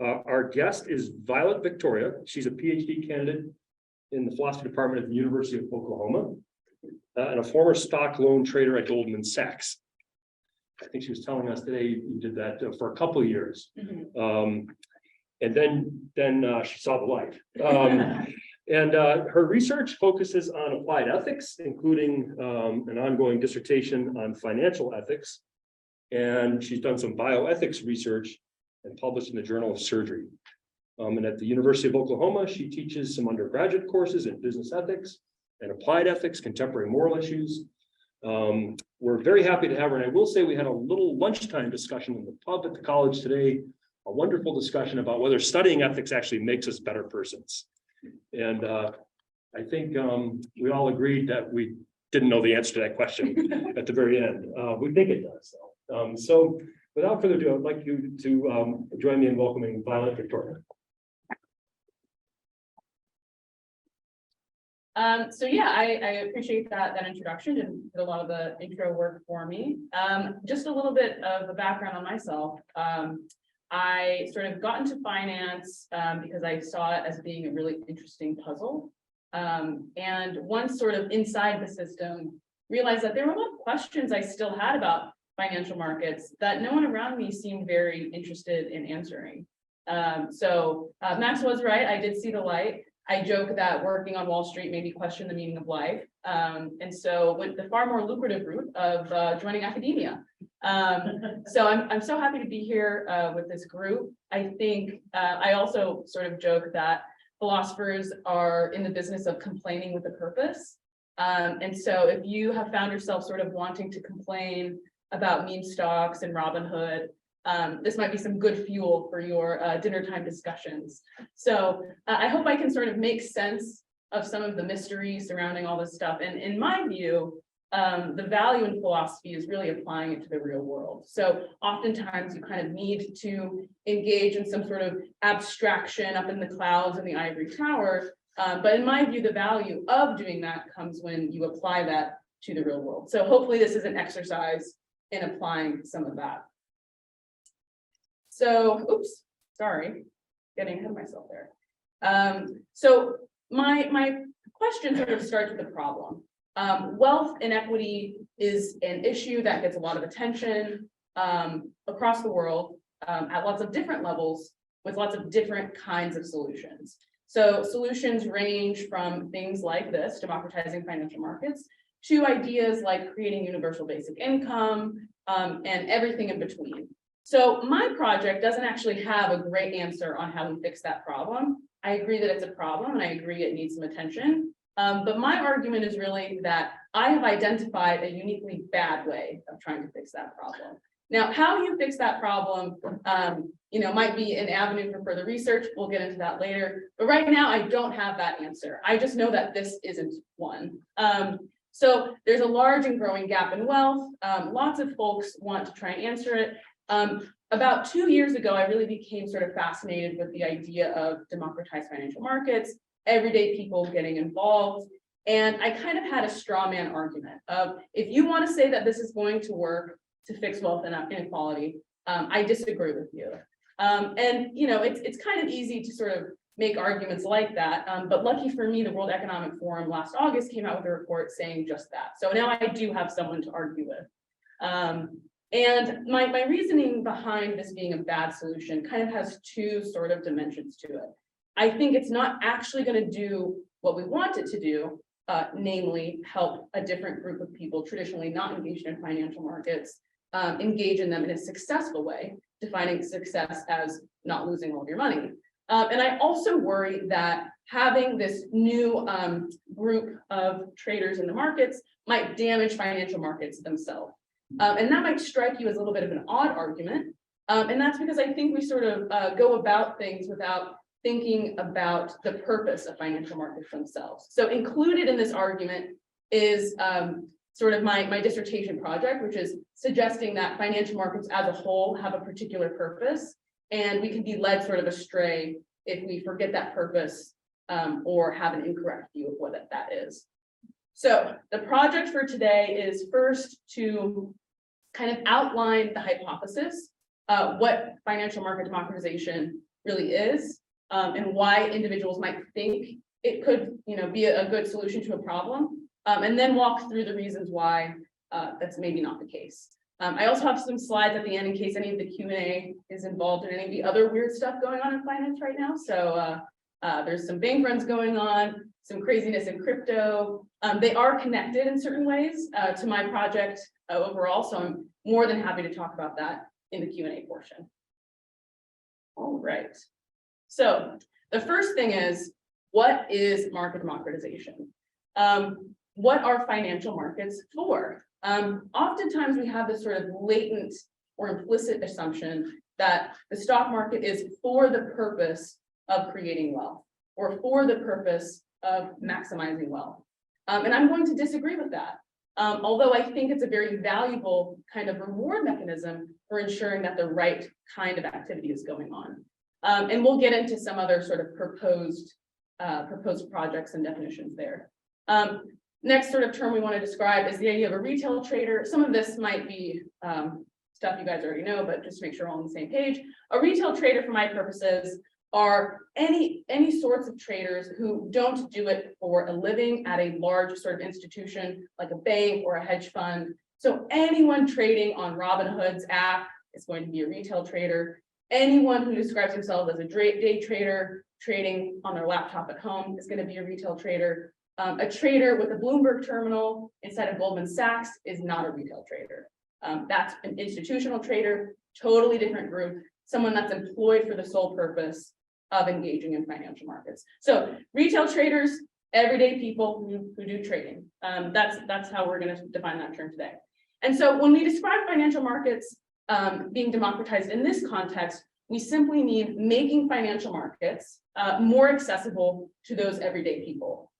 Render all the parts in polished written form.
Our guest is Violet Victoria. She's a PhD candidate in the philosophy department at the University of Oklahoma and a former stock loan trader at Goldman Sachs. I think she was telling us today you did that for a couple of years. And then she saw the light. And her research focuses on applied ethics, including an ongoing dissertation on financial ethics. And she's done some bioethics research and published in the Journal of Surgery. And at the University of Oklahoma, she teaches some undergraduate courses in business ethics and applied ethics, contemporary moral issues. We're very happy to have her. And I will say we had a little lunchtime discussion in the pub at the college today, a wonderful discussion about whether studying ethics actually makes us better persons. And I think we all agreed that we didn't know the answer to that question at the very end. We think it does. So without further ado, I'd like you to join me in welcoming Violet Victoria. So yeah, I appreciate that introduction and did a lot of the intro work for me. Just a little bit of a background on myself. I sort of got into finance because I saw it as being a really interesting puzzle. And once sort of inside the system, realized that there were a lot of questions I still had about financial markets that no one around me seemed very interested in answering. So Max was right, I did see the light. I joke that working on Wall Street made me question the meaning of life. And so went the far more lucrative route of joining academia. So I'm so happy to be here with this group. I think I also sort of joke that philosophers are in the business of complaining with a purpose. And so if you have found yourself sort of wanting to complain about meme stocks and Robinhood, this might be some good fuel for your dinner time discussions. So I hope I can sort of make sense of some of the mystery surrounding all this stuff. And in my view, the value in philosophy is really applying it to the real world. So oftentimes you kind of need to engage in some sort of abstraction up in the clouds in the ivory tower. But in my view, the value of doing that comes when you apply that to the real world. So hopefully this is an exercise in applying some of that. So, oops, sorry, getting ahead of myself there. So my question sort of starts with the problem. Wealth inequity is an issue that gets a lot of attention across the world at lots of different levels with lots of different kinds of solutions. So solutions range from things like this, democratizing financial markets, to ideas like creating universal basic income and everything in between. So my project doesn't actually have a great answer on how we fix that problem. I agree that it's a problem and I agree it needs some attention. But my argument is really that I have identified a uniquely bad way of trying to fix that problem. Now, how you fix that problem, might be an avenue for further research. We'll get into that later. But right now, I don't have that answer. I just know that this isn't one. So there's a large and growing gap in wealth. Lots of folks want to try and answer it. About 2 years ago, I really became sort of fascinated with the idea of democratized financial markets, everyday people getting involved. And I kind of had a straw man argument of, if you want to say that this is going to work to fix wealth inequality, I disagree with you. It's kind of easy to sort of make arguments like that. But lucky for me, the World Economic Forum last August came out with a report saying just that. So now I do have someone to argue with. And my reasoning behind this being a bad solution kind of has two sort of dimensions to it. I think it's not actually going to do what we want it to do, namely help a different group of people traditionally not engaged in financial markets, engage in them in a successful way, defining success as not losing all of your money. And I also worry that having this new group of traders in the markets might damage financial markets themselves. And that might strike you as a little bit of an odd argument. And that's because I think we sort of go about things without thinking about the purpose of financial markets themselves. So included in this argument is sort of my dissertation project, which is suggesting that financial markets as a whole have a particular purpose, and we can be led sort of astray if we forget that purpose or have an incorrect view of what that is. So the project for today is first to kind of outline the hypothesis, what financial market democratization really is, and why individuals might think it could, be a good solution to a problem, and then walk through the reasons why that's maybe not the case. I also have some slides at the end in case any of the Q&A is involved in any of the other weird stuff going on in finance right now. So there's some bank runs going on, some craziness in crypto. They are connected in certain ways to my project overall. So I'm more than happy to talk about that in the Q&A portion. All right. So the first thing is, what is market democratization? What are financial markets for? Oftentimes we have this sort of latent or implicit assumption that the stock market is for the purpose of creating wealth or for the purpose of maximizing wealth. And I'm going to disagree with that. Although I think it's a very valuable kind of reward mechanism for ensuring that the right kind of activity is going on. And we'll get into some other sort of proposed projects and definitions there. Next sort of term we want to describe is the idea of a retail trader. Some of this might be stuff you guys already know, but just to make sure we're all on the same page. A retail trader, for my purposes, are any sorts of traders who don't do it for a living at a large sort of institution like a bank or a hedge fund. So anyone trading on Robinhood's app is going to be a retail trader. Anyone who describes himself as a day trader trading on their laptop at home is going to be a retail trader. A trader with a Bloomberg terminal inside of Goldman Sachs is not a retail trader. That's an institutional trader, totally different group, someone that's employed for the sole purpose of engaging in financial markets. So retail traders, everyday people who do trading. That's how we're going to define that term today. And so when we describe financial markets being democratized in this context, we simply mean making financial markets more accessible to those everyday people.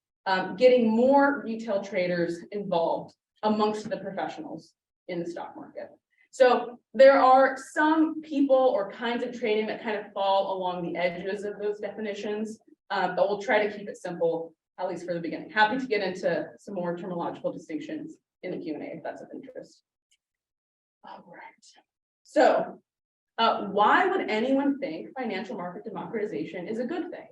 Getting more retail traders involved amongst the professionals in the stock market. So there are some people or kinds of trading that kind of fall along the edges of those definitions, but we'll try to keep it simple, at least for the beginning. Happy to get into some more terminological distinctions in the Q&A if that's of interest. All right. So why would anyone think financial market democratization is a good thing?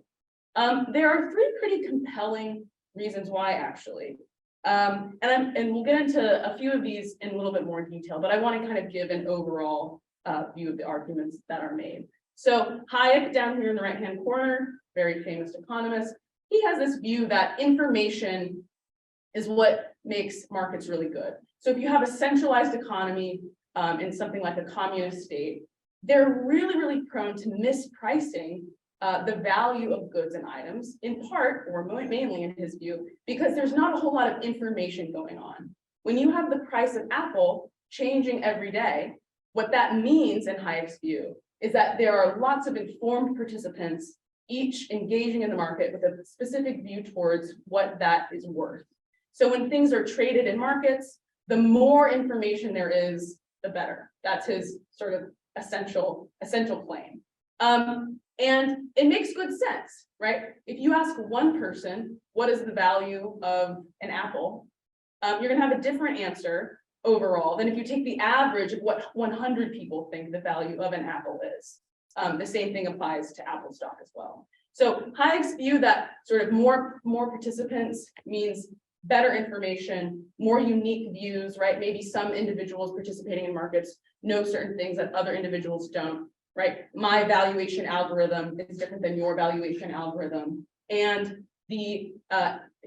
There are three pretty compelling reasons why, actually. And we'll get into a few of these in a little bit more detail, but I want to kind of give an overall view of the arguments that are made. So Hayek down here in the right-hand corner, very famous economist, he has this view that information is what makes markets really good. So if you have a centralized economy in something like a communist state, they're really, really prone to mispricing the value of goods and items, in part, or mainly in his view, because there's not a whole lot of information going on. When you have the price of Apple changing every day, what that means in Hayek's view is that there are lots of informed participants, each engaging in the market with a specific view towards what that is worth. So when things are traded in markets, the more information there is, the better. That's his sort of essential claim. And it makes good sense, right? If you ask one person, what is the value of an apple? You're gonna have a different answer overall than if you take the average of what 100 people think the value of an apple is. The same thing applies to Apple stock as well. So Hayek's view that sort of more participants means better information, more unique views, right? Maybe some individuals participating in markets know certain things that other individuals don't. Right, my valuation algorithm is different than your valuation algorithm, and the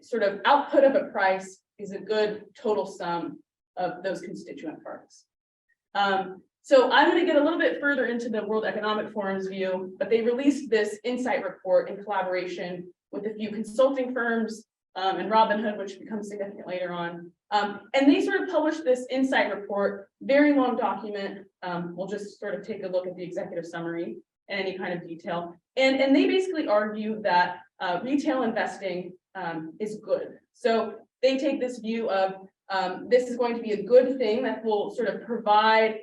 sort of output of a price is a good total sum of those constituent parts. So I'm going to get a little bit further into the World Economic Forum's view, but they released this insight report in collaboration with a few consulting firms and Robinhood, which becomes significant later on. And they sort of published this insight report, very long document. We'll just sort of take a look at the executive summary and any kind of detail. And they basically argue that retail investing is good. So they take this view of this is going to be a good thing that will sort of provide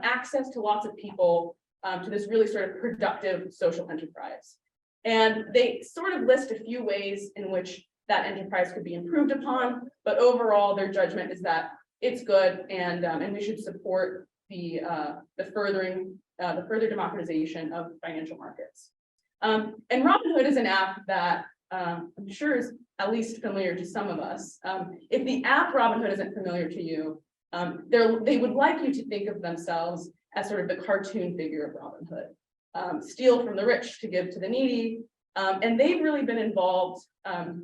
access to lots of people to this really sort of productive social enterprise. And they sort of list a few ways in which that enterprise could be improved upon, but overall their judgment is that it's good and we should support the further democratization of financial markets. And Robinhood is an app that I'm sure is at least familiar to some of us. If the app Robinhood isn't familiar to you, they would like you to think of themselves as sort of the cartoon figure of Robinhood. Steal from the rich to give to the needy. And they've really been involved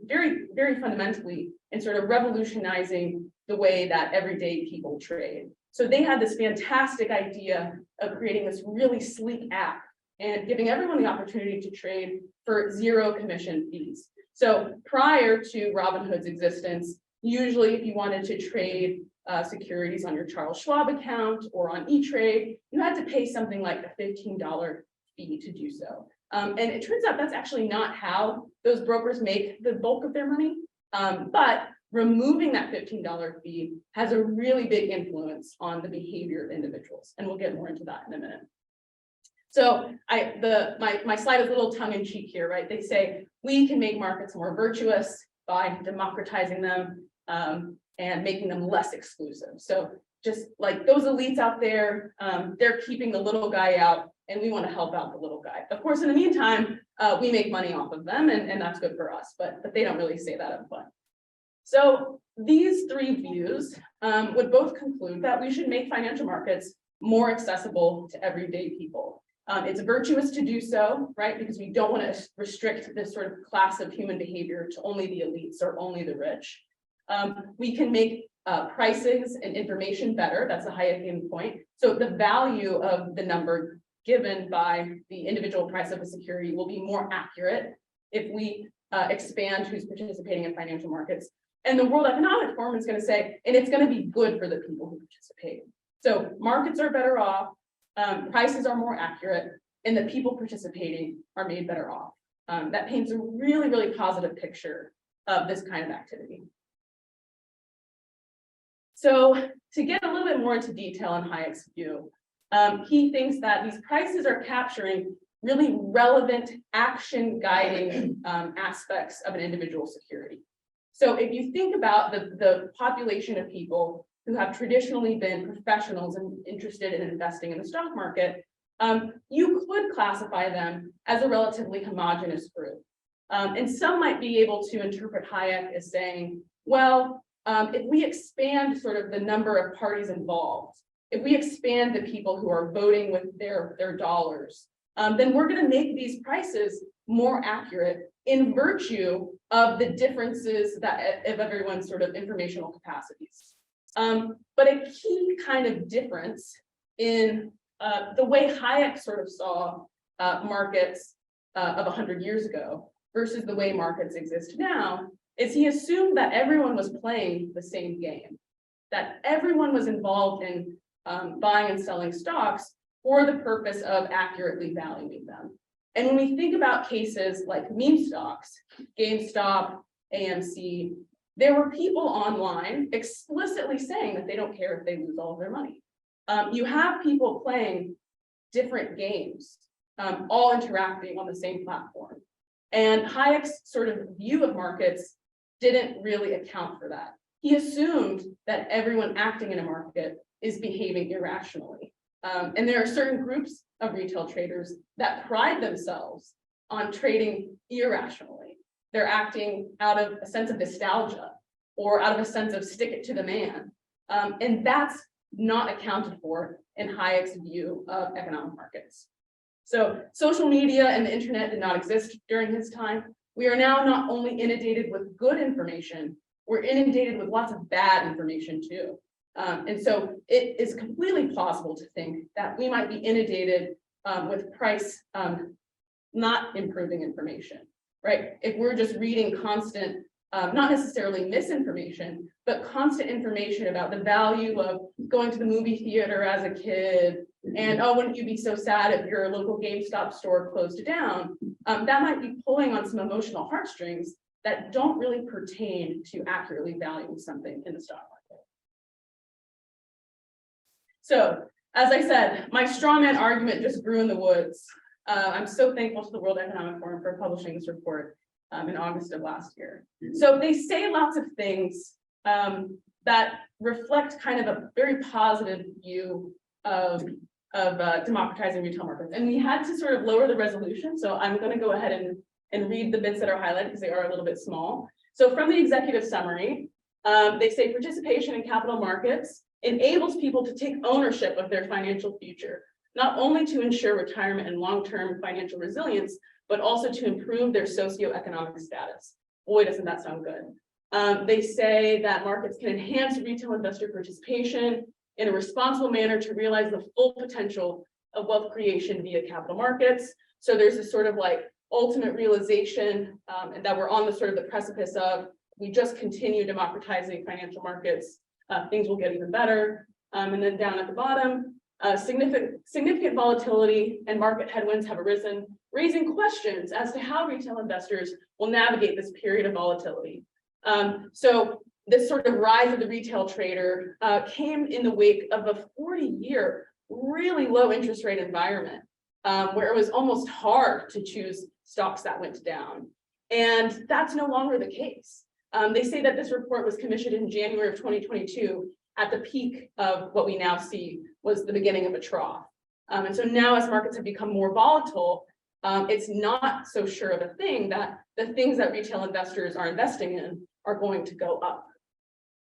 very, very fundamentally in sort of revolutionizing the way that everyday people trade. So they had this fantastic idea of creating this really sleek app and giving everyone the opportunity to trade for 0 commission fees. So prior to Robinhood's existence, usually if you wanted to trade securities on your Charles Schwab account or on E-Trade, you had to pay something like a $15 fee to do so. And it turns out that's actually not how those brokers make the bulk of their money. But removing that $15 fee has a really big influence on the behavior of individuals. And we'll get more into that in a minute. So my slide is a little tongue in cheek here, right? They say we can make markets more virtuous by democratizing them and making them less exclusive. So just like those elites out there, they're keeping the little guy out, and we want to help out the little guy. Of course, in the meantime, we make money off of them, and that's good for us, but they don't really say that up front. So these 3 views would both conclude that we should make financial markets more accessible to everyday people. It's virtuous to do so, right? Because we don't want to restrict this sort of class of human behavior to only the elites or only the rich. We can make prices and information better. That's a Hayekian point. So the value of the number given by the individual price of a security will be more accurate if we expand who's participating in financial markets. And the World Economic Forum is going to say, and it's going to be good for the people who participate. So markets are better off, prices are more accurate, and the people participating are made better off. That paints a really, really positive picture of this kind of activity. So to get a little bit more into detail on Hayek's view, he thinks that these prices are capturing really relevant action guiding aspects of an individual security. So if you think about the population of people who have traditionally been professionals and interested in investing in the stock market, you could classify them as a relatively homogeneous group. And some might be able to interpret Hayek as saying, well, if we expand sort of the number of parties involved, if we expand the people who are voting with their dollars, then we're going to make these prices more accurate in virtue of the differences of everyone's sort of informational capacities. But a key kind of difference in the way Hayek sort of saw markets of 100 years ago versus the way markets exist now is he assumed that everyone was playing the same game, that everyone was involved in buying and selling stocks for the purpose of accurately valuing them. And when we think about cases like meme stocks, GameStop, AMC, there were people online explicitly saying that they don't care if they lose all of their money. You have people playing different games, all interacting on the same platform. And Hayek's sort of view of markets didn't really account for that. He assumed that everyone acting in a market is behaving irrationally. And there are certain groups of retail traders that pride themselves on trading irrationally. They're acting out of a sense of nostalgia or out of a sense of stick it to the man. And that's not accounted for in Hayek's view of economic markets. So social media and the internet did not exist during his time. We are now not only inundated with good information, we're inundated with lots of bad information too. And so it is completely plausible to think that we might be inundated with price not improving information, right? If we're just reading constant, not necessarily misinformation, but constant information about the value of going to the movie theater as a kid, and oh, wouldn't you be so sad if your local GameStop store closed down? That might be pulling on some emotional heartstrings that don't really pertain to accurately valuing something in the stock market. So, as I said, my straw man argument just grew in the woods. I'm so thankful to the World Economic Forum for publishing this report in August of last year. So they say lots of things that reflect kind of a very positive view democratizing retail markets. And we had to sort of lower the resolution. So I'm going to go ahead and read the bits that are highlighted because they are a little bit small. So from the executive summary, they say participation in capital markets enables people to take ownership of their financial future, not only to ensure retirement and long-term financial resilience, but also to improve their socioeconomic status. Boy, doesn't that sound good. They say that markets can enhance retail investor participation in a responsible manner to realize the full potential of wealth creation via capital markets. So there's this sort of like ultimate realization and that we're on the sort of the precipice of, we just continue democratizing financial markets, things will get even better. And then down at the bottom, significant volatility and market headwinds have arisen, raising questions as to how retail investors will navigate this period of volatility. So this sort of rise of the retail trader came in the wake of a 40-year really low interest rate environment where it was almost hard to choose stocks that went down. And that's no longer the case. They say that this report was commissioned in January of 2022 at the peak of what we now see was the beginning of a trough. And so now as markets have become more volatile, it's not so sure of a thing that the things that retail investors are investing in are going to go up.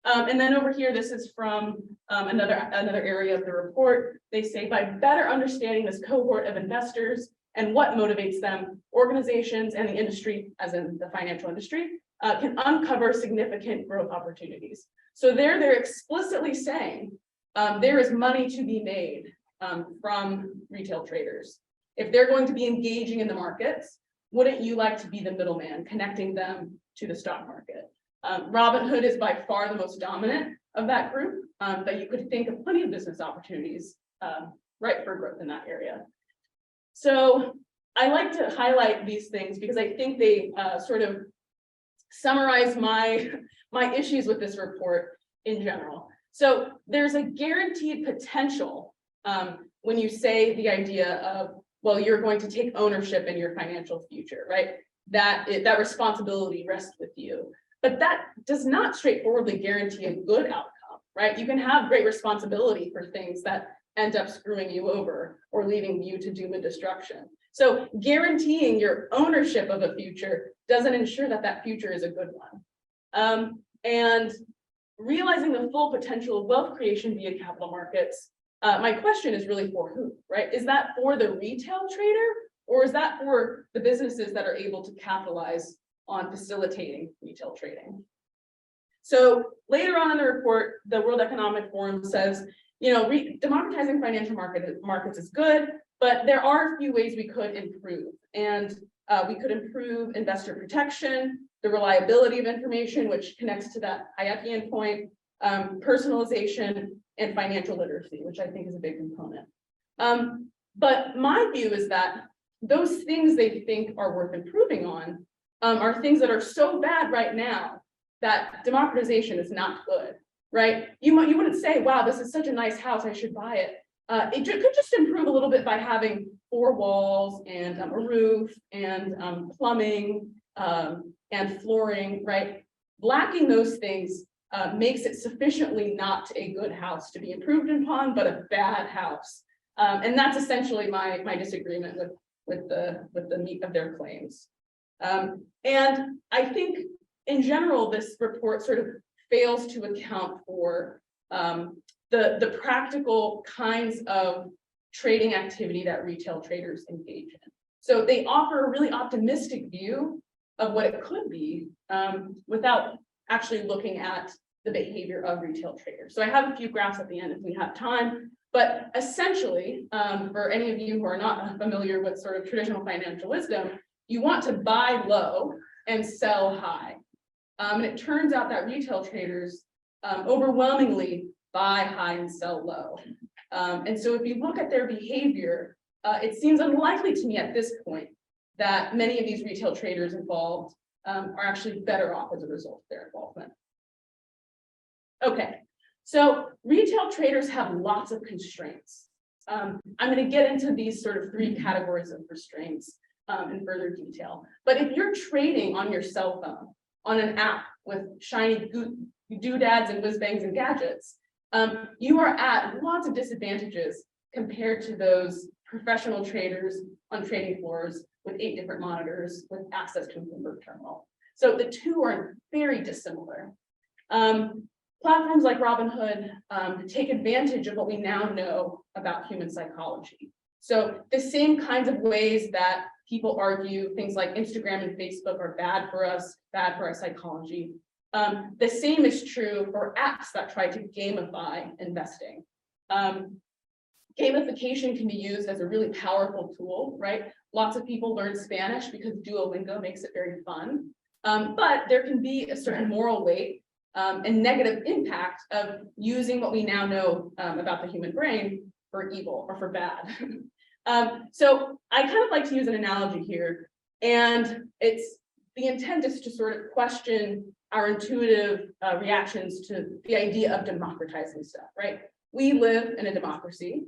And then over here, this is from another area of the report. They say by better understanding this cohort of investors and what motivates them, organizations and the industry, as in the financial industry, can uncover significant growth opportunities. So they're explicitly saying there is money to be made from retail traders. If they're going to be engaging in the markets, wouldn't you like to be the middleman connecting them to the stock market? Robinhood is by far the most dominant of that group, but you could think of plenty of business opportunities right for growth in that area. So I like to highlight these things because I think they sort of summarize my issues with this report in general. So there's a guaranteed potential when you say the idea of, well, you're going to take ownership in your financial future, right? That responsibility rests with you. But that does not straightforwardly guarantee a good outcome, right? You can have great responsibility for things that end up screwing you over or leading you to doom and destruction. So guaranteeing your ownership of a future doesn't ensure that that future is a good one. And realizing the full potential of wealth creation via capital markets, my question is really for who, right? Is that for the retail trader or is that for the businesses that are able to capitalize on facilitating retail trading? So later on in the report, the World Economic Forum says, you know, democratizing financial markets is good, but there are a few ways we could improve. And we could improve investor protection, the reliability of information, which connects to that Hayekian point, personalization, and financial literacy, which I think is a big component. But my view is that those things they think are worth improving on are things that are so bad right now that democratization is not good, right? You wouldn't say, wow, this is such a nice house, I should buy it. It could just improve a little bit by having 4 walls and a roof and plumbing and flooring, right? Lacking those things makes it sufficiently not a good house to be improved upon, but a bad house. And that's essentially my disagreement with the meat of their claims. And I think in general, this report sort of fails to account for the practical kinds of trading activity that retail traders engage in. So they offer a really optimistic view of what it could be without actually looking at the behavior of retail traders. So I have a few graphs at the end if we have time, but essentially, for any of you who are not familiar with sort of traditional financial wisdom, you want to buy low and sell high. And it turns out that retail traders overwhelmingly buy high and sell low. And so if you look at their behavior, it seems unlikely to me at this point that many of these retail traders involved are actually better off as a result of their involvement. Okay, so retail traders have lots of constraints. I'm going to get into these sort of 3 categories of restraints in further detail. But if you're trading on your cell phone, on an app with shiny doodads and whiz bangs and gadgets, you are at lots of disadvantages compared to those professional traders on trading floors with 8 different monitors with access to a Bloomberg terminal. So the two are very dissimilar. Platforms like Robinhood take advantage of what we now know about human psychology. So the same kinds of ways that people argue things like Instagram and Facebook are bad for us, bad for our psychology. The same is true for apps that try to gamify investing. Gamification can be used as a really powerful tool, right? Lots of people learn Spanish because Duolingo makes it very fun. But there can be a certain moral weight and negative impact of using what we now know about the human brain for evil or for bad. So I kind of like to use an analogy here, and the intent is to sort of question our intuitive reactions to the idea of democratizing stuff, right? We live in a democracy.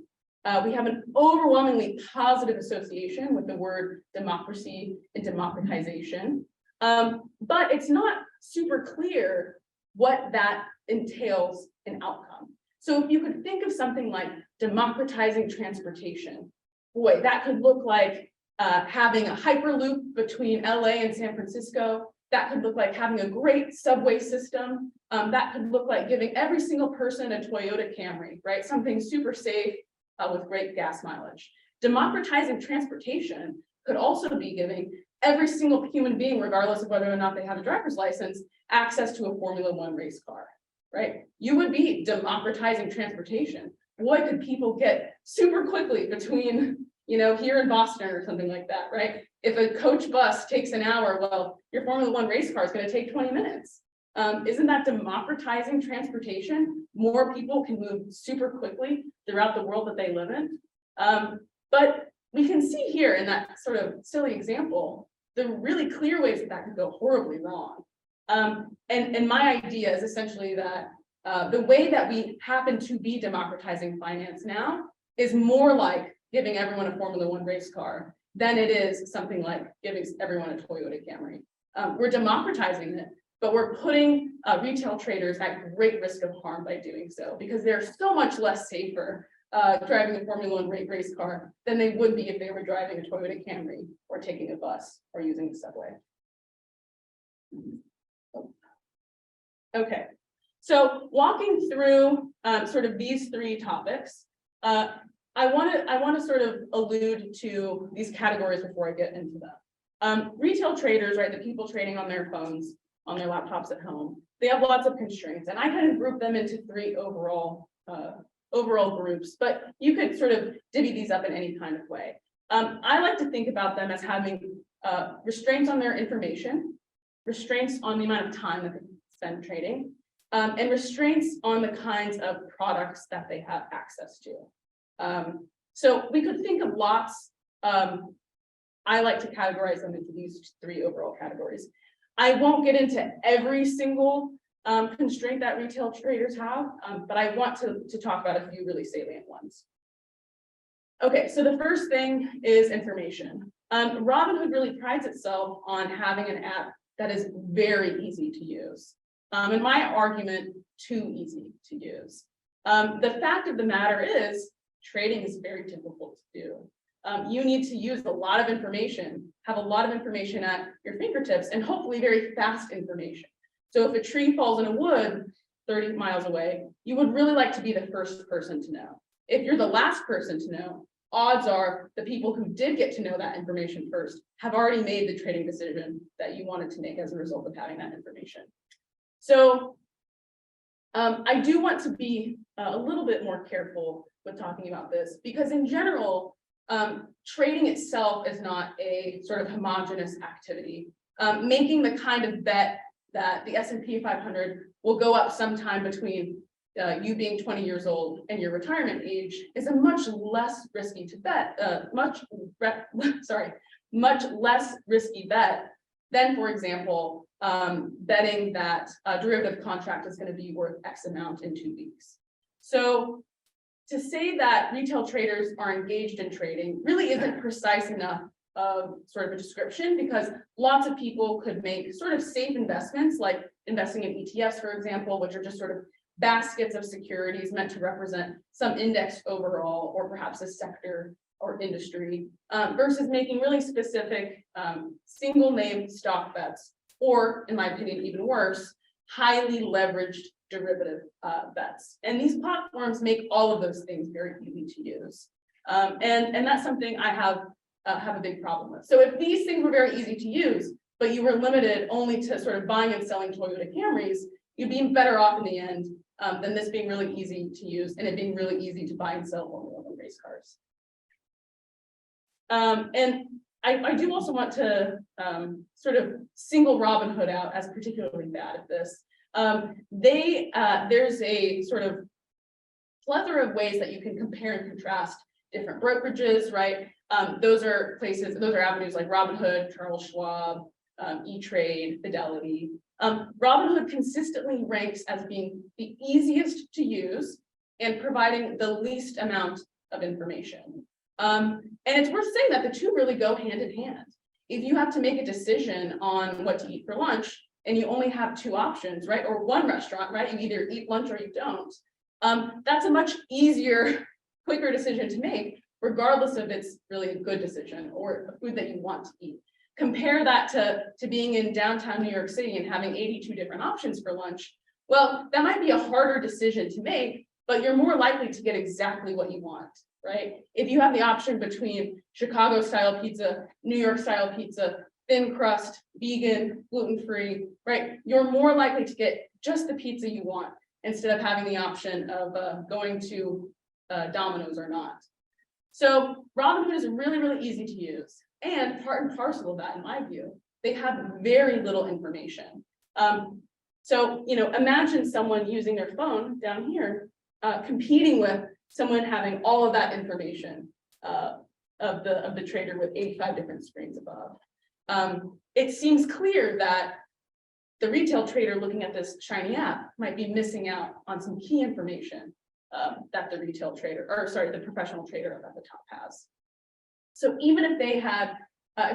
We have an overwhelmingly positive association with the word democracy and democratization, but it's not super clear what that entails in outcome. So if you could think of something like democratizing transportation, boy, that could look like having a hyperloop between LA and San Francisco. That could look like having a great subway system. That could look like giving every single person a Toyota Camry, right? Something super safe with great gas mileage. Democratizing transportation could also be giving every single human being, regardless of whether or not they have a driver's license, access to a Formula One race car, right? You would be democratizing transportation. Boy, could people get super quickly between, here in Boston or something like that, right? If a coach bus takes an hour, well, your Formula One race car is going to take 20 minutes. Isn't that democratizing transportation? More people can move super quickly throughout the world that they live in. But we can see here in that sort of silly example, the really clear ways that could go horribly wrong. And my idea is essentially that the way that we happen to be democratizing finance now is more like giving everyone a Formula One race car than it is something like giving everyone a Toyota Camry. We're democratizing it, but we're putting retail traders at great risk of harm by doing so, because they're so much less safer driving a Formula One race car than they would be if they were driving a Toyota Camry or taking a bus or using the subway. Okay, so walking through sort of these 3 topics, I want to sort of allude to these categories before I get into them. Retail traders, right, the people trading on their phones, on their laptops at home, they have lots of constraints, and I kind of group them into 3 overall groups, but you could sort of divvy these up in any kind of way. I like to think about them as having restraints on their information, restraints on the amount of time that they spend trading, and restraints on the kinds of products that they have access to. So we could think of lots. I like to categorize them into these 3 overall categories. I won't get into every single constraint that retail traders have, but I want to talk about a few really salient ones. Okay, so the first thing is information. Robinhood really prides itself on having an app that is very easy to use. In my argument, too easy to use. The fact of the matter is, trading is very difficult to do. You need to use a lot of information, have a lot of information at your fingertips, and hopefully very fast information. So if a tree falls in a wood 30 miles away, you would really like to be the first person to know. If you're the last person to know, odds are the people who did get to know that information first have already made the trading decision that you wanted to make as a result of having that information. So I do want to be a little bit more careful with talking about this, because in general, trading itself is not a sort of homogeneous activity. Making the kind of bet that the S&P 500 will go up sometime between you being 20 years old and your retirement age is a much less risky bet, much less risky bet than, for example, betting that a derivative contract is going to be worth X amount in 2 weeks. So to say that retail traders are engaged in trading really isn't precise enough of sort of a description, because lots of people could make sort of safe investments, like investing in ETFs, for example, which are just sort of baskets of securities meant to represent some index overall, or perhaps a sector or industry, versus making really specific single name stock bets, or in my opinion, even worse, highly leveraged derivative bets. And these platforms make all of those things very easy to use. And that's something I have a big problem with. So if these things were very easy to use, but you were limited only to sort of buying and selling Toyota Camrys, you'd be better off in the end than this being really easy to use and it being really easy to buy and sell Formula One race cars. And I do also want to sort of single Robinhood out as particularly bad at this. There's a sort of plethora of ways that you can compare and contrast different brokerages, right? Those are avenues like Robinhood, Charles Schwab, E-Trade, Fidelity. Robinhood consistently ranks as being the easiest to use and providing the least amount of information. And it's worth saying that the two really go hand in hand. If you have to make a decision on what to eat for lunch and you only have two options, right? Or one restaurant, right? You either eat lunch or you don't. That's a much easier, quicker decision to make, regardless if it's really a good decision or a food that you want to eat. Compare that to being in downtown New York City and having 82 different options for lunch. Well, that might be a harder decision to make, but you're more likely to get exactly what you want, right? If you have the option between Chicago style pizza, New York style pizza, thin crust, vegan, gluten-free, right? You're more likely to get just the pizza you want instead of having the option of going to Domino's or not. So Robinhood is really, really easy to use. And part and parcel of that, in my view, they have very little information. So, imagine someone using their phone down here, competing with someone having all of that information of the trader with 85 different screens above. It seems clear that the retail trader looking at this shiny app might be missing out on some key information that the the professional trader at the top has. So even if they had,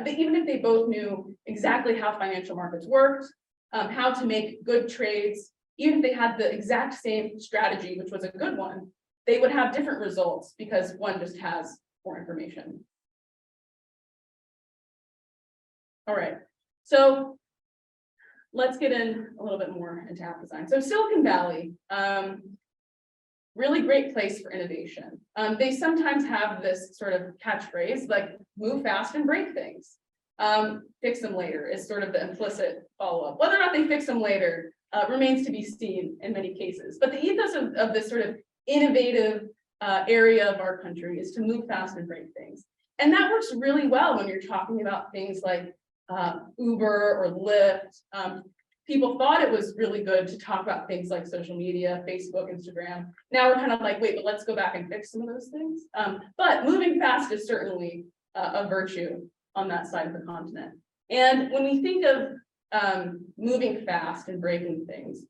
even if they both knew exactly how financial markets worked, how to make good trades, even if they had the exact same strategy, which was a good one, they would have different results because one just has more information. All right, so let's get in a little bit more into app design. So Silicon Valley, really great place for innovation. They sometimes have this sort of catchphrase like move fast and break things. Fix them later is sort of the implicit follow-up. Whether or not they fix them later remains to be seen in many cases. But the ethos of this sort of innovative area of our country is to move fast and break things. And that works really well when you're talking about things like Uber or Lyft. People thought it was really good to talk about things like social media, Facebook, Instagram. Now we're kind of like, wait, but let's go back and fix some of those things. But moving fast is certainly a virtue on that side of the continent. And when we think of moving fast and breaking things,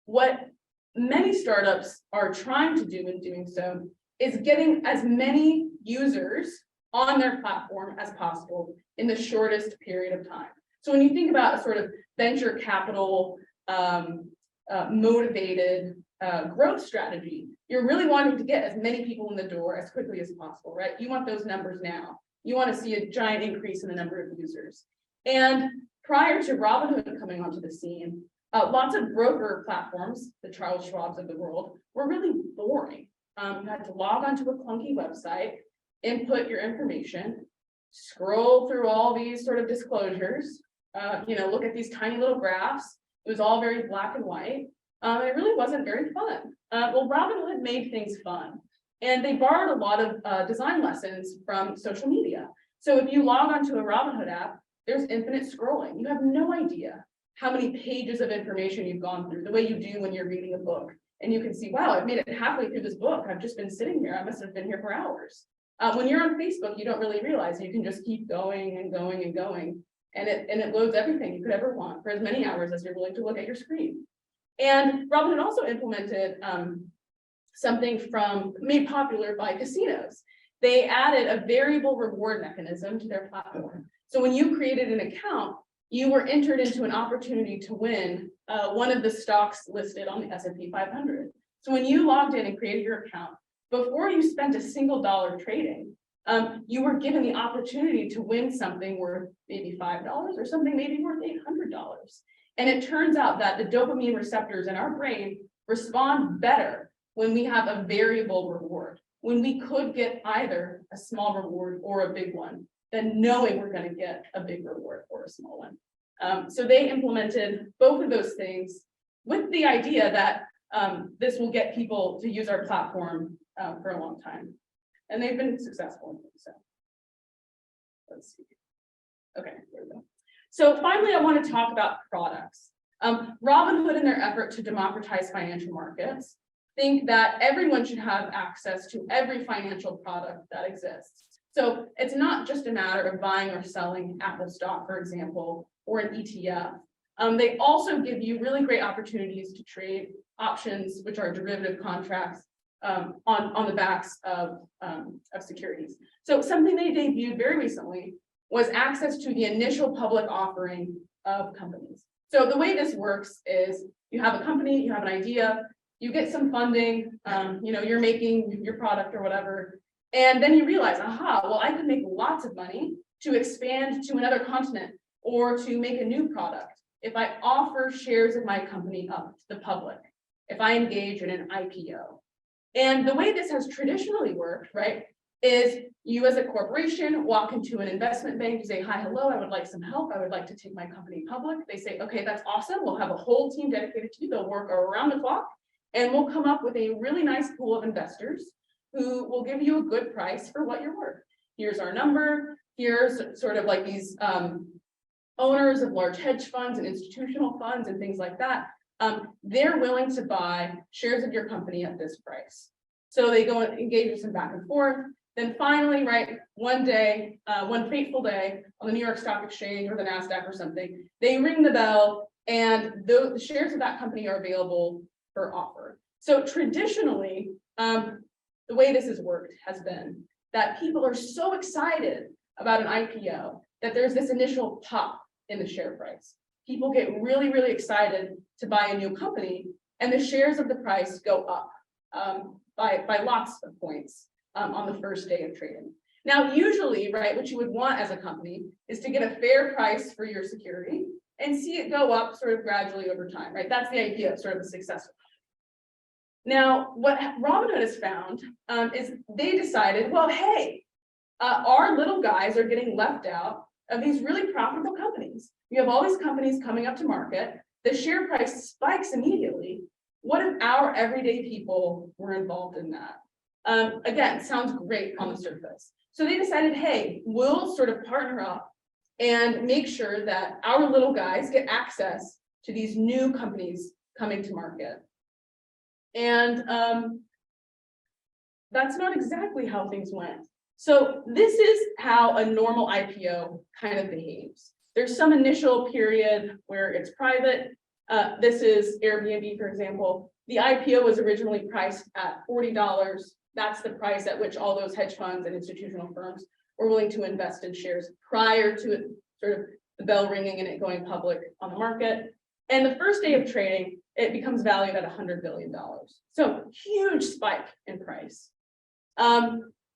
what many startups are trying to do in doing so is getting as many users on their platform as possible in the shortest period of time. So when you think about a sort of venture capital motivated growth strategy, you're really wanting to get as many people in the door as quickly as possible, right? You want those numbers now. You want to see a giant increase in the number of users. And prior to Robinhood coming onto the scene, lots of broker platforms, the Charles Schwabs of the world, were really boring. You had to log onto a clunky website, input your information, scroll through all these sort of disclosures, look at these tiny little graphs. It was all very black and white. It really wasn't very fun. Well, Robinhood made things fun. And they borrowed a lot of design lessons from social media. So if you log onto a Robinhood app, there's infinite scrolling. You have no idea how many pages of information you've gone through, the way you do when you're reading a book. And you can see, wow, I've made it halfway through this book. I've just been sitting here. I must have been here for hours. When you're on Facebook, you don't really realize you can just keep going and going and going. And it loads everything you could ever want for as many hours as you're willing to look at your screen. And Robinhood also implemented something made popular by casinos. They added a variable reward mechanism to their platform. So when you created an account, you were entered into an opportunity to win one of the stocks listed on the S&P 500. So when you logged in and created your account, before you spent a single dollar trading, you were given the opportunity to win something worth maybe $5 or something maybe worth $800. And it turns out that the dopamine receptors in our brain respond better when we have a variable reward, when we could get either a small reward or a big one, than knowing we're going to get a big reward or a small one. So they implemented both of those things with the idea that this will get people to use our platform for a long time. And they've been successful. So let's see. Okay, there we go. So finally, I want to talk about products. Robinhood, in their effort to democratize financial markets, think that everyone should have access to every financial product that exists. So it's not just a matter of buying or selling Apple stock, for example, or an ETF. They also give you really great opportunities to trade options, which are derivative contracts on the backs of securities. So something they debuted very recently was access to the initial public offering of companies. So the way this works is you have a company, you have an idea, you get some funding, you're making your product or whatever, and then you realize, aha, well, I could make lots of money to expand to another continent or to make a new product if I offer shares of my company up to the public, if I engage in an IPO. And the way this has traditionally worked, right, is you as a corporation walk into an investment bank, you say, hi, hello, I would like some help. I would like to take my company public. They say, okay, that's awesome. We'll have a whole team dedicated to you. They'll work around the clock, and we'll come up with a really nice pool of investors who will give you a good price for what you're worth. Here's our number. Here's sort of like these owners of large hedge funds and institutional funds and things like that. They're willing to buy shares of your company at this price. So they go and engage with some back and forth. Then finally, right, one day, one fateful day on the New York Stock Exchange or the NASDAQ or something, they ring the bell and the shares of that company are available for offer. So traditionally, the way this has worked has been that people are so excited about an IPO that there's this initial pop in the share price. People get really, really excited to buy a new company, and the shares of the price go up by lots of points on the first day of trading. Now, usually, right, what you would want as a company is to get a fair price for your security and see it go up sort of gradually over time, right? That's the idea of sort of a successful. Now, what Robinhood has found is they decided, well, hey, our little guys are getting left out of these really profitable companies. You have all these companies coming up to market. The share price spikes immediately. What if our everyday people were involved in that? Again, sounds great on the surface. So they decided, hey, we'll sort of partner up and make sure that our little guys get access to these new companies coming to market. And that's not exactly how things went. So this is how a normal IPO kind of behaves. There's some initial period where it's private. This is Airbnb, for example. The IPO was originally priced at $40. That's the price at which all those hedge funds and institutional firms were willing to invest in shares prior to it, sort of the bell ringing and it going public on the market. And the first day of trading, it becomes valued at $100 billion. So huge spike in price.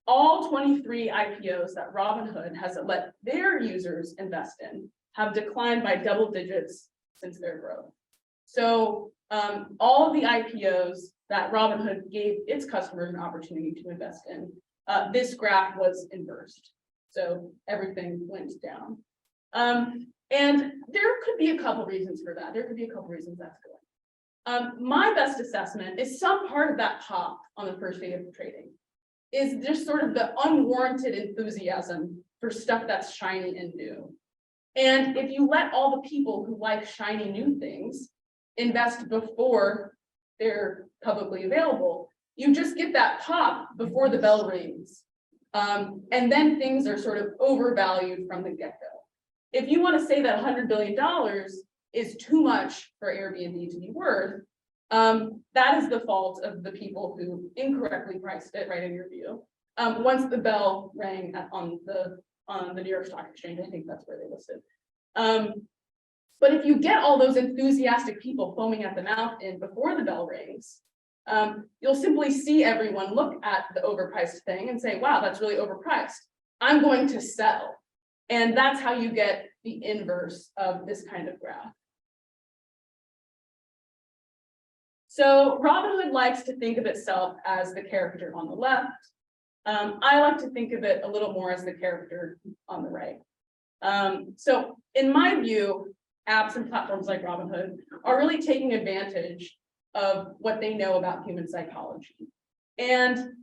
All 23 IPOs that Robinhood has let their users invest in have declined by double digits since their growth. So all of the IPOs that Robinhood gave its customers an opportunity to invest in, this graph was inversed. So everything went down. And there could be a couple reasons for that. There could be a couple reasons that's going. My best assessment is some part of that pop on the first day of trading is just sort of the unwarranted enthusiasm for stuff that's shiny and new. And if you let all the people who like shiny new things invest before they're publicly available, you just get that pop before the bell rings. And then things are sort of overvalued from the get-go. If you want to say that $100 billion is too much for Airbnb to be worth, that is the fault of the people who incorrectly priced it, right, in your view. Once the bell rang on the New York Stock Exchange, I think that's where they listed. But if you get all those enthusiastic people foaming at the mouth in before the bell rings, you'll simply see everyone look at the overpriced thing and say, wow, that's really overpriced. I'm going to sell. And that's how you get the inverse of this kind of graph. So Robinhood likes to think of itself as the character on the left. I like to think of it a little more as the character on the right. So in my view, apps and platforms like Robinhood are really taking advantage of what they know about human psychology. And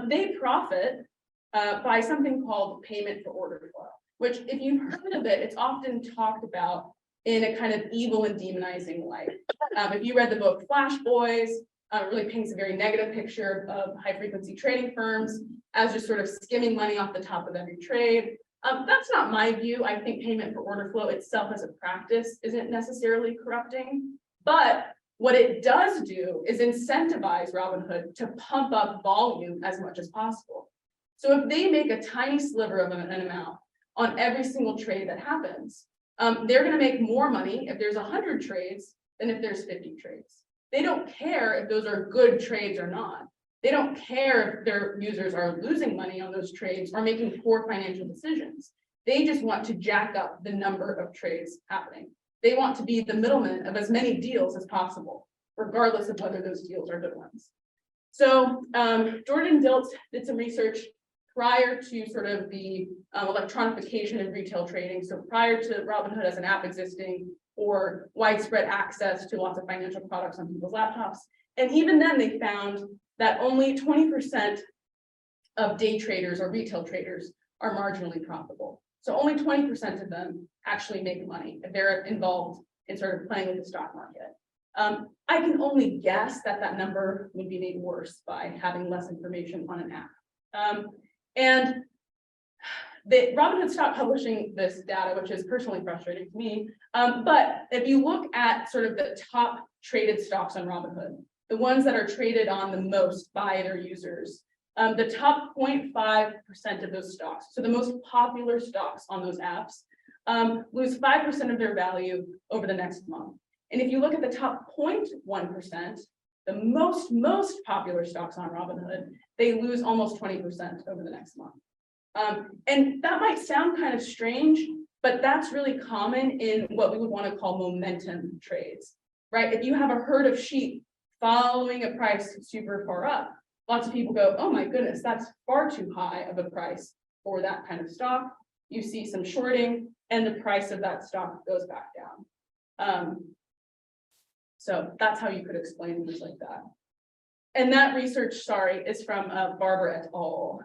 they profit by something called payment for order flow, which if you've heard of it, it's often talked about in a kind of evil and demonizing light. If you read the book Flash Boys, it really paints a very negative picture of high frequency trading firms as just sort of skimming money off the top of every trade. That's not my view. I think payment for order flow itself as a practice isn't necessarily corrupting, but what it does do is incentivize Robinhood to pump up volume as much as possible. So if they make a tiny sliver of an amount on every single trade that happens, they're going to make more money if there's 100 trades than if there's 50 trades. They don't care if those are good trades or not. They don't care if their users are losing money on those trades or making poor financial decisions. They just want to jack up the number of trades happening. They want to be the middleman of as many deals as possible, regardless of whether those deals are good ones. So Jordan Dilts did some research prior to sort of the electronification of retail trading. So prior to Robinhood as an app existing or widespread access to lots of financial products on people's laptops. And even then they found that only 20% of day traders or retail traders are marginally profitable. So only 20% of them actually make money if they're involved in sort of playing with the stock market. I can only guess that that number would be made worse by having less information on an app. And Robinhood stopped publishing this data, which is personally frustrating to me. But if you look at sort of the top traded stocks on Robinhood, the ones that are traded on the most by their users, the top 0.5% of those stocks, so the most popular stocks on those apps, lose 5% of their value over the next month. And if you look at the top 0.1%, the most popular stocks on Robinhood, they lose almost 20% over the next month. And that might sound kind of strange, but that's really common in what we would want to call momentum trades, right? If you have a herd of sheep following a price super far up, lots of people go, oh my goodness, that's far too high of a price for that kind of stock. You see some shorting and the price of that stock goes back down. So that's how you could explain things like that. And that research, sorry, is from Barbara et al.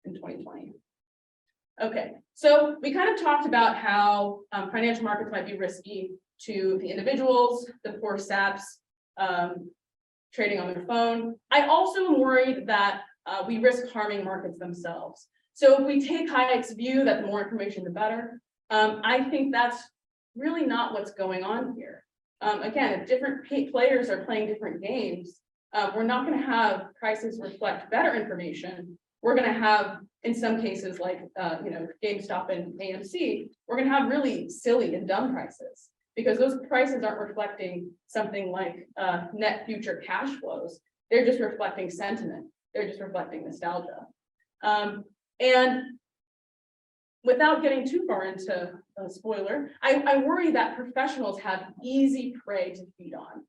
In 2020. Okay, so we kind of talked about how financial markets might be risky to the individuals, the poor saps, trading on their phone. I also am worried that we risk harming markets themselves. So if we take Hayek's view that the more information, the better, I think that's really not what's going on here. Again, if different players are playing different games, we're not going to have prices reflect better information. We're going to have, in some cases, like GameStop and AMC, we're going to have really silly and dumb prices because those prices aren't reflecting something like net future cash flows. They're just reflecting sentiment. They're just reflecting nostalgia. And without getting too far into a spoiler, I worry that professionals have easy prey to feed on.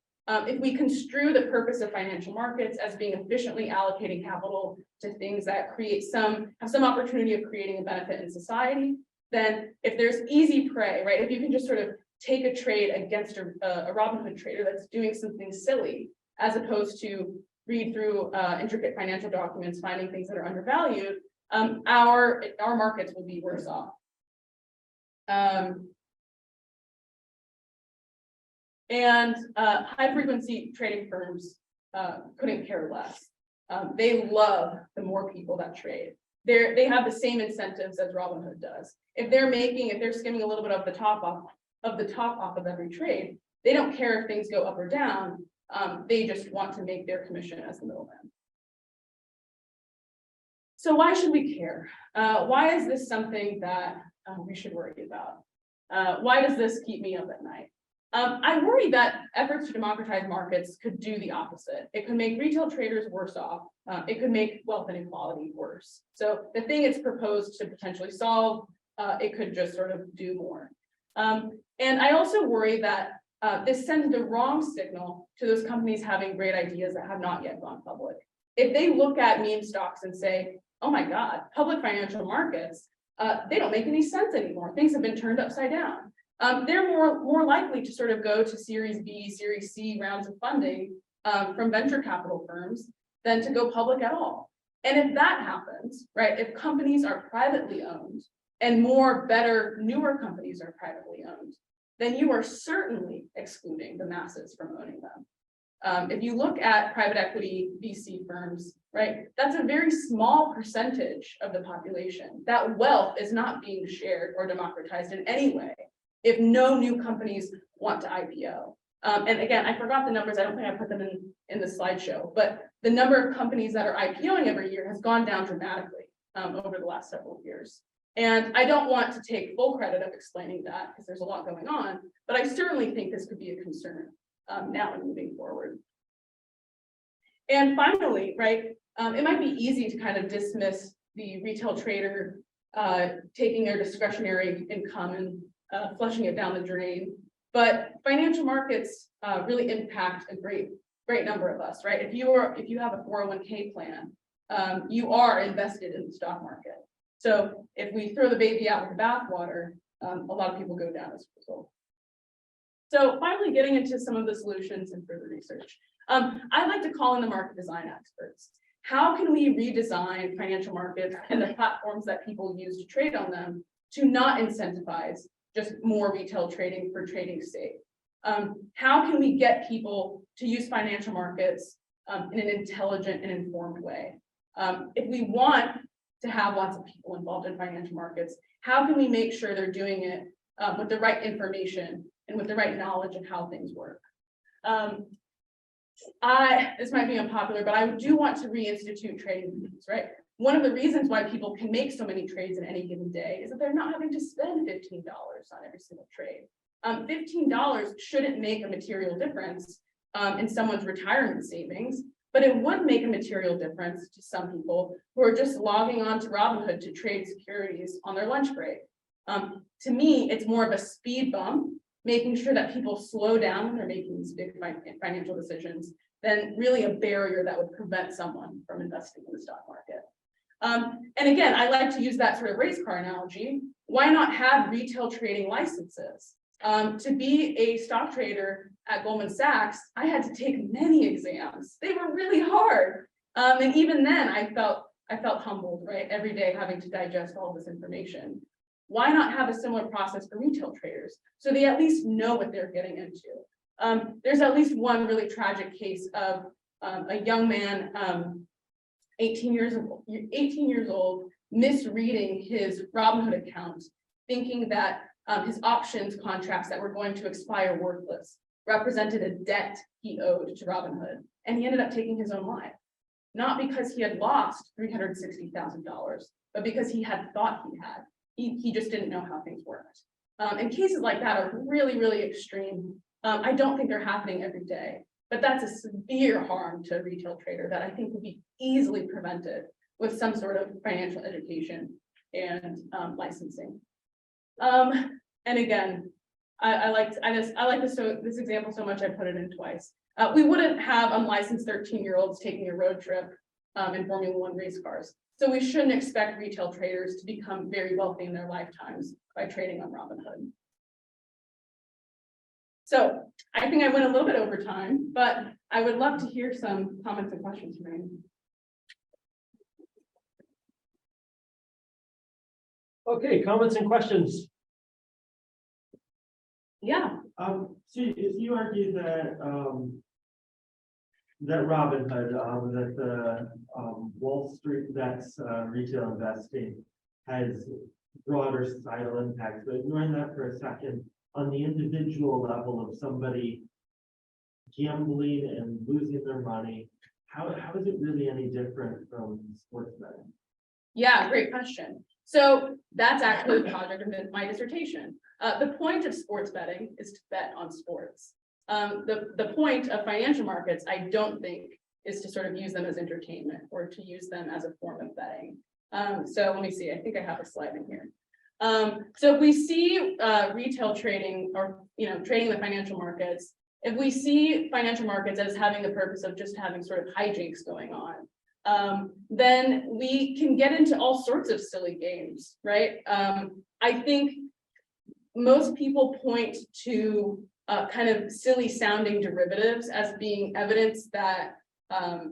If we construe the purpose of financial markets as being efficiently allocating capital to things that have some opportunity of creating a benefit in society, then if there's easy prey, right? If you can just sort of take a trade against a Robinhood trader that's doing something silly, as opposed to read through intricate financial documents, finding things that are undervalued, our markets will be worse off. And high frequency trading firms couldn't care less. They love the more people that trade. They have the same incentives as Robinhood does. If they're skimming a little bit of the top off of every trade, they don't care if things go up or down. They just want to make their commission as the middleman. So why should we care? Why is this something that we should worry about? Why does this keep me up at night? I worry that efforts to democratize markets could do the opposite. It could make retail traders worse off. It could make wealth inequality worse. So the thing it's proposed to potentially solve, it could just sort of do more. And I also worry that this sends the wrong signal to those companies having great ideas that have not yet gone public. If they look at meme stocks and say, oh my God, public financial markets, they don't make any sense anymore. Things have been turned upside down. They're more likely to sort of go to Series B, Series C rounds of funding from venture capital firms than to go public at all. And if that happens, right, if companies are privately owned and more better, newer companies are privately owned, then you are certainly excluding the masses from owning them. If you look at private equity VC firms, right, that's a very small percentage of the population. That wealth is not being shared or democratized in any way if no new companies want to IPO. And again, I forgot the numbers. I don't think I put them in the slideshow, but the number of companies that are IPOing every year has gone down dramatically over the last several years. And I don't want to take full credit of explaining that because there's a lot going on, but I certainly think this could be a concern now and moving forward. And finally, right, it might be easy to kind of dismiss the retail trader taking their discretionary income and flushing it down the drain. But financial markets really impact a great number of us, right? If you have a 401k plan, you are invested in the stock market. So if we throw the baby out with the bathwater, a lot of people go down as a result. So finally, getting into some of the solutions and further research. I'd like to call in the market design experts. How can we redesign financial markets and the platforms that people use to trade on them to not incentivize just more retail trading for trading's sake? How can we get people to use financial markets in an intelligent and informed way? If we want to have lots of people involved in financial markets, how can we make sure they're doing it with the right information and with the right knowledge of how things work? This might be unpopular, but I do want to reinstitute trading fees, right? One of the reasons why people can make so many trades in any given day is that they're not having to spend $15 on every single trade. $15 shouldn't make a material difference in someone's retirement savings, but it would make a material difference to some people who are just logging on to Robinhood to trade securities on their lunch break. To me, it's more of a speed bump, making sure that people slow down when they're making these big financial decisions, than really a barrier that would prevent someone from investing in the stock market. And again, I like to use that sort of race car analogy. Why not have retail trading licenses? To be a stock trader at Goldman Sachs, I had to take many exams. They were really hard. And even then I felt humbled, right? Every day having to digest all this information. Why not have a similar process for retail traders so they at least know what they're getting into? There's at least one really tragic case of a young man, 18 years old, misreading his Robinhood account, thinking that his options contracts that were going to expire worthless represented a debt he owed to Robinhood, and he ended up taking his own life. Not because he had lost $360,000, but because he had thought he had. He just didn't know how things worked. And cases like that are really, really extreme. I don't think they're happening every day, but that's a severe harm to a retail trader that I think would be easily prevented with some sort of financial education and licensing. And again, I like this example so much I put it in twice. We wouldn't have unlicensed 13-year-olds taking a road trip in Formula One race cars. So we shouldn't expect retail traders to become very wealthy in their lifetimes by trading on Robinhood. So I think I went a little bit over time, but I would love to hear some comments and questions from you. Okay, comments and questions. Yeah. So if you argue that that Robinhood, that the Wall Street, that's retail investing, has broader societal impacts, but ignoring that for a second, on the individual level of somebody gambling and losing their money, how is it really any different from sports betting? Yeah, great question. So that's actually the project of my dissertation. The point of sports betting is to bet on sports. The point of financial markets, I don't think, is to sort of use them as entertainment or to use them as a form of betting. So let me see, I think I have a slide in here. So if we see retail trading or, trading in the financial markets, if we see financial markets as having the purpose of just having sort of hijinks going on, then we can get into all sorts of silly games, right? I think most people point to kind of silly sounding derivatives as being evidence that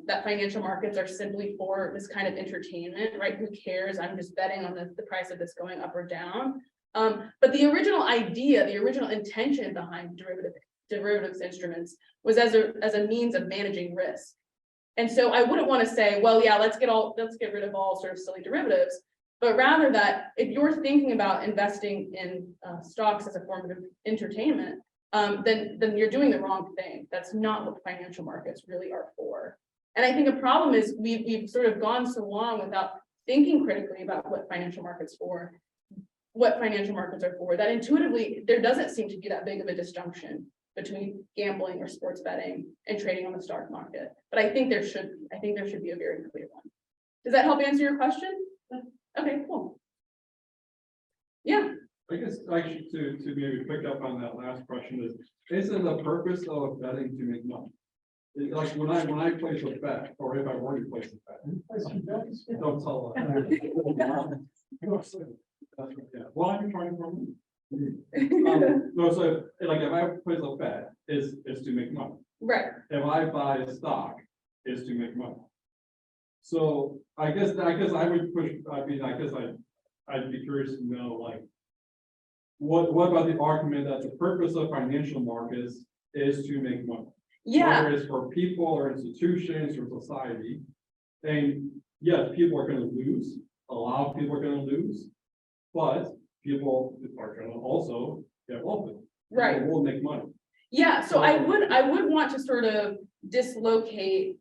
that financial markets are simply for this kind of entertainment, right? Who cares? I'm just betting on the price of this going up or down. But the original idea, the original intention behind derivatives instruments was as a means of managing risk. And so I wouldn't want to say, well, yeah, let's get rid of all sort of silly derivatives, but rather that if you're thinking about investing in stocks as a form of entertainment, then you're doing the wrong thing. That's not what financial markets really are for. And I think a problem is we've sort of gone so long without thinking critically about what financial markets are for, that intuitively there doesn't seem to be that big of a disjunction between gambling or sports betting and trading on the stock market. But I think there should be a very clear one. Does that help answer your question? Okay, cool. Yeah. I guess actually to maybe pick up on that last question isn't the purpose of betting to make money? Like when I place a bet, or if I were to place a bet, don't tell us. Yeah. Well, I'm trying for money. No, so like if I place a bet, is to make money. Right. If I buy a stock, is to make money. So I guess I would push. I mean, I guess I'd be curious to know, like, what about the argument that the purpose of financial markets is to make money? Yeah. Whether it's for people or institutions or society. And yes, people are going to lose. A lot of people are going to lose, but people are going to also get wealthy. Right. People will make money. Yeah. So I would want to sort of dislocate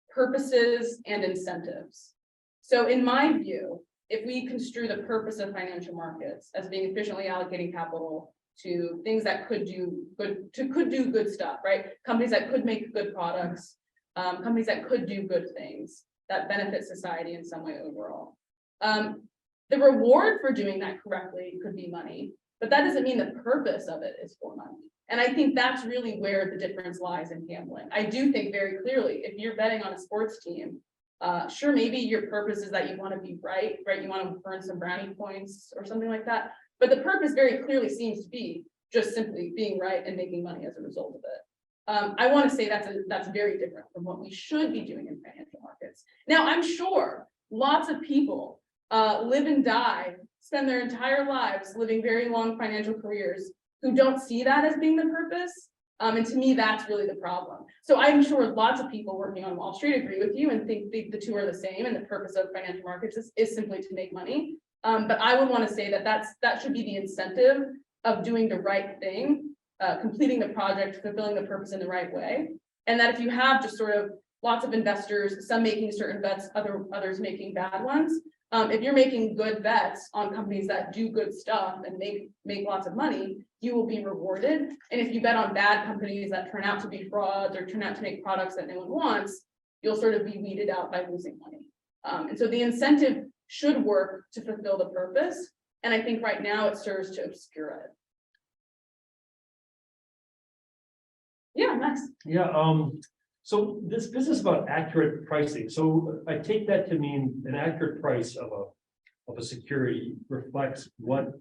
purposes and incentives. So in my view, if we construe the purpose of financial markets as being efficiently allocating capital to things that could do good stuff, right? Companies that could make good products, companies that could do good things that benefit society in some way overall. The reward for doing that correctly could be money, but that doesn't mean the purpose of it is for money. And I think that's really where the difference lies in gambling. I do think very clearly, if you're betting on a sports team, sure, maybe your purpose is that you want to be right? You want to earn some brownie points or something like that. But the purpose very clearly seems to be just simply being right and making money as a result of it. I want to say that's very different from what we should be doing in financial markets. Now, I'm sure lots of people live and die, spend their entire lives living very long financial careers who don't see that as being the purpose. And to me, that's really the problem. So I'm sure lots of people working on Wall Street agree with you and think the two are the same, and the purpose of financial markets is simply to make money. But I would want to say that should be the incentive of doing the right thing, completing the project, fulfilling the purpose in the right way. And that if you have just sort of lots of investors, some making certain bets, others making bad ones, if you're making good bets on companies that do good stuff and make lots of money, you will be rewarded. And if you bet on bad companies that turn out to be frauds or turn out to make products that no one wants, you'll sort of be weeded out by losing money. And so the incentive should work to fulfill the purpose. And I think right now it serves to obscure it. Yeah, nice. Yeah, so this business about accurate pricing. So I take that to mean an accurate price of a security reflects what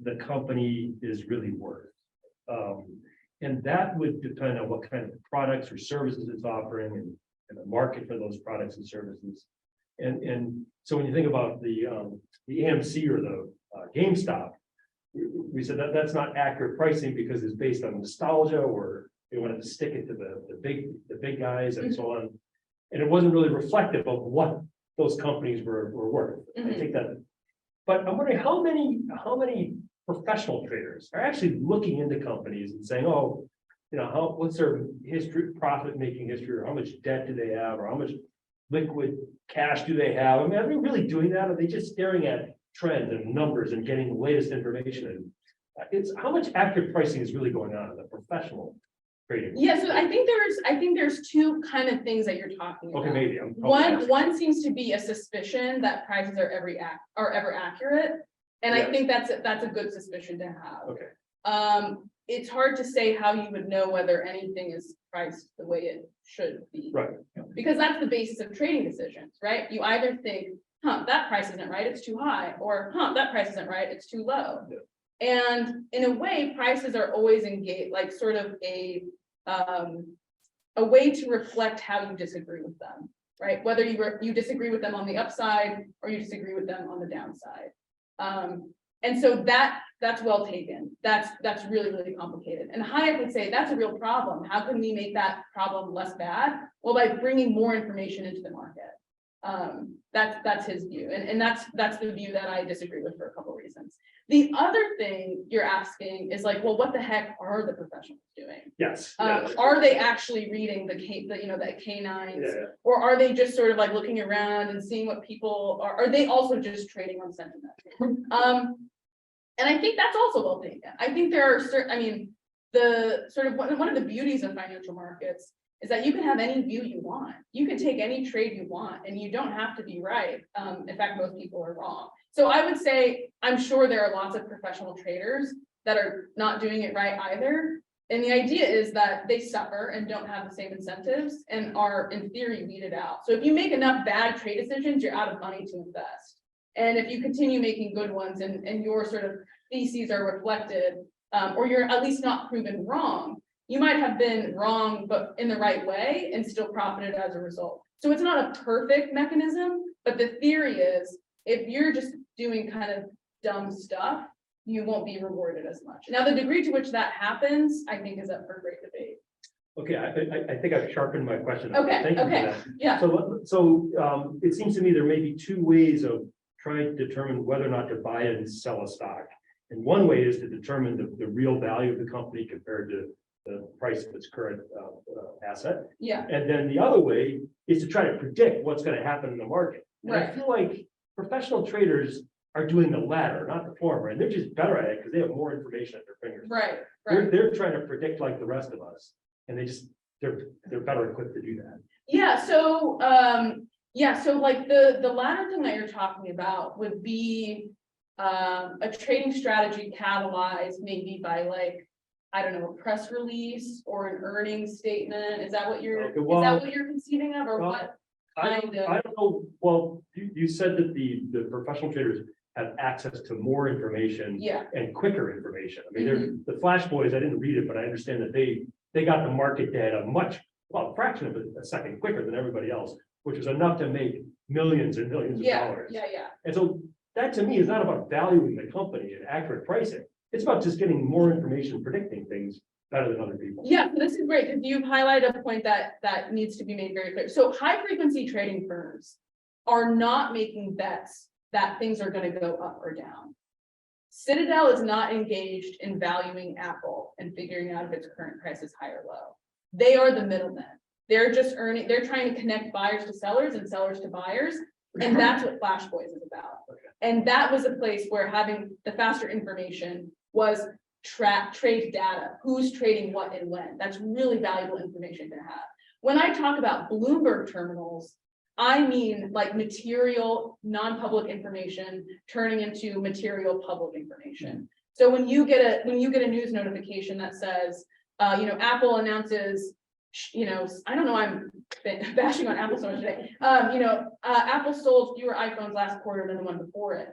the company is really worth. And that would depend on what kind of products or services it's offering and the market for those products and services. And so when you think about the AMC or the GameStop, we said that that's not accurate pricing because it's based on nostalgia, or they wanted to stick it to the big guys and so on. And it wasn't really reflective of what those companies were worth. I think that, but I'm wondering how many professional traders are actually looking into companies and saying, oh, what's their history, profit making history, or how much debt do they have, or how much liquid cash do they have? I mean, are they really doing that? Are they just staring at trends and numbers and getting the latest information. And it's how much accurate pricing is really going on in the professional trading. Yeah, so I think there's two kind of things that you're talking about. Okay, maybe I'm probably One seems to be a suspicion that prices are ever accurate. And I Yes. think that's a good suspicion to have. Okay. It's hard to say how you would know whether anything is priced the way it should be. Right. Because that's the basis of trading decisions, right? You either think, that price isn't right, it's too high, or that price isn't right, it's too low. Yeah. And in a way, prices are always engaged, like sort of a way to reflect how you disagree with them, right? Whether you disagree with them on the upside or you disagree with them on the downside. And so that's well taken. That's really, really complicated. And Hayek would say that's a real problem. How can we make that problem less bad? Well, by bringing more information into the market. That's his view. And that's the view that I disagree with for a couple of reasons. The other thing you're asking is like, well, what the heck are the professionals doing? Yes. Are they actually reading the K9s? Yeah. Or are they just sort of like looking around and seeing what people are they also just trading on sentiment? And I think that's also well taken. I think there are the sort of one of the beauties of financial markets is that you can have any view you want. You can take any trade you want and you don't have to be right. In fact, most people are wrong. So I would say, I'm sure there are lots of professional traders that are not doing it right either. And the idea is that they suffer and don't have the same incentives and are in theory weeded out. So if you make enough bad trade decisions, you're out of money to invest. And if you continue making good ones and your sort of theses are reflected, or you're at least not proven wrong, you might have been wrong, but in the right way and still profited as a result. So it's not a perfect mechanism, but the theory is if you're just doing kind of dumb stuff, you won't be rewarded as much. Now, the degree to which that happens, I think is up for great debate. Okay, I think I've sharpened my question. Okay, Thank you for okay, that. yeah. So it seems to me there may be two ways of trying to determine whether or not to buy and sell a stock. And one way is to determine the real value of the company compared to the price of its current asset. Yeah, And then the other way is to try to predict what's going to happen in the market. And I right, feel like professional traders are doing the latter, not the former, and they're just better at it because they have more information at their fingers. right, They're, right. they're trying to predict like the rest of us, and they're better equipped to do that. Yeah, so like the latter thing that you're talking about would be a trading strategy catalyzed maybe by like, I don't know, a press release or an earnings statement. Is that what you're, Okay, well, is that what you're conceiving of, or well, what? I Kind of. don't know, well, you said that the professional traders have access to more information Yeah, and quicker information. I mean, they're the flash boys, I didn't read it, but I understand that they got the market data a fraction of a second quicker than everybody else, which is enough to make millions and millions of dollars. yeah. And so that to me is not about valuing the company and accurate pricing. It's about just getting more information, predicting things better than other people. Yeah, this is great because you've highlighted a point that needs to be made very clear. So high frequency trading firms are not making bets that things are going to go up or down. Citadel is not engaged in valuing Apple and figuring out if its current price is high or low. They are the middlemen. They're trying to connect buyers to sellers and sellers to buyers. And that's what Flash Boys is about. Okay. And that was a place where having the faster information was trade data, who's trading what and when. That's really valuable information to have. When I talk about Bloomberg terminals, I mean like material, non-public information turning into material public information. So when you get a news notification that says, Apple announces, I don't know, I'm bashing on Apple so much today. Apple sold fewer iPhones last quarter than the one before it.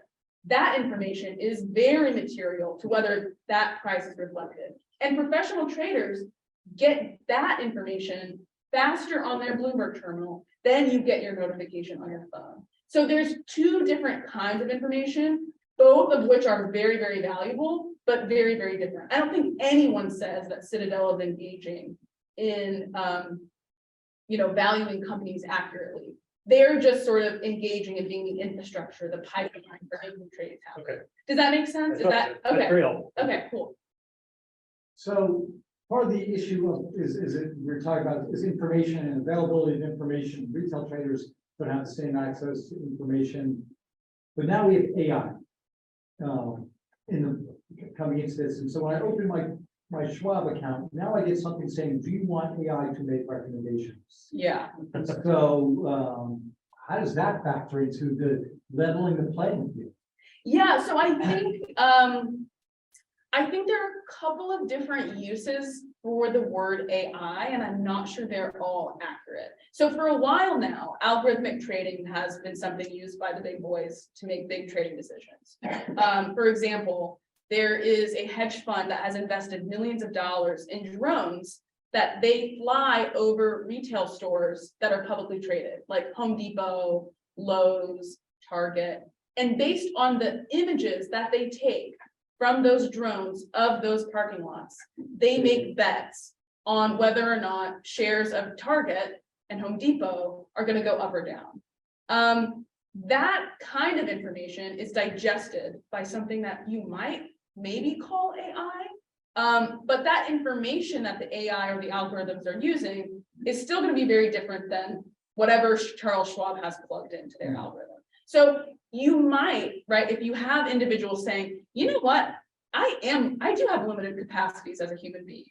That information is very material to whether that price is reflected. And professional traders get that information faster on their Bloomberg terminal than you get your notification on your phone. So there's two different kinds of information, both of which are very, very valuable, but very, very different. I don't think anyone says that Citadel is engaging in, valuing companies accurately. They're just sort of engaging in being the infrastructure, the pipeline for making trades happen. Okay. Does that make sense? Is that That's okay? very helpful. Okay, cool. So part of the issue of we're talking about is information and availability of information. Retail traders don't have the same access to information. But now we have AI. coming into this, and so when I open my Schwab account, now I get something saying, do you want AI to make recommendations? Yeah. So, how does that factor into the leveling the playing field? Yeah, so I think there are a couple of different uses for the word AI, and I'm not sure they're all accurate. So for a while now, algorithmic trading has been something used by the big boys to make big trading decisions. For example, there is a hedge fund that has invested millions of dollars in drones that they fly over retail stores that are publicly traded, like Home Depot, Lowe's, Target. And based on the images that they take from those drones of those parking lots, they make bets on whether or not shares of Target and Home Depot are going to go up or down. That kind of information is digested by something that you might maybe call AI. But that information that the AI or the algorithms are using is still going to be very different than whatever Charles Schwab has plugged into their algorithm. So you might, right, if you have individuals saying, you know what, I do have limited capacities as a human being.